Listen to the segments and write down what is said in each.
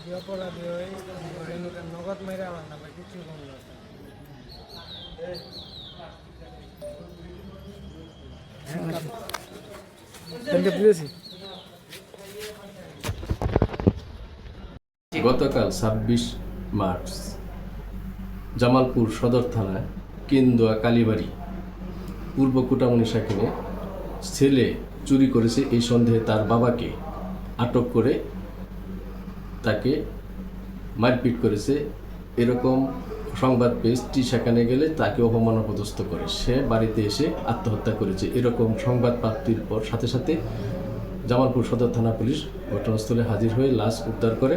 যে অপরাধী হয়ে নগদ মেরে আমার না কিছু কম না। গতকাল ২৬ মার্চ জামালপুর সদর থানায় কেন্দুয়া কালীবাড়ি পূর্ব কুটামণি শাকিনে ছেলে চুরি করেছে এই সন্দেহে তার বাবাকে আটক করে তাকে মারপিট করেছে এরকম সংবাদ পেয়ে সেখানে গেলে তাকে অপমানপদস্থ করে সে বাড়িতে এসে আত্মহত্যা করেছে এরকম সংবাদ প্রাপ্তির পর সাথে সাথে জামালপুর সদর থানা পুলিশ ঘটনাস্থলে হাজির হয়ে লাশ উদ্ধার করে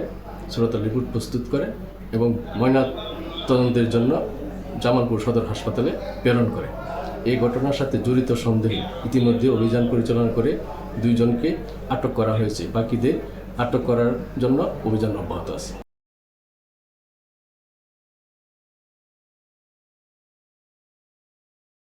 শ্রোতা রিপোর্ট প্রস্তুত করে এবং ময়নাতদন্তের জন্য জামালপুর সদর হাসপাতালে প্রেরণ করে। এই ঘটনার সাথে জড়িত সন্দেহে ইতিমধ্যে অভিযান পরিচালনা করে 2 জনকে আটক করা হয়েছে, বাকিদের আটক করার জন্য অভিযান অব্যাহত আছে।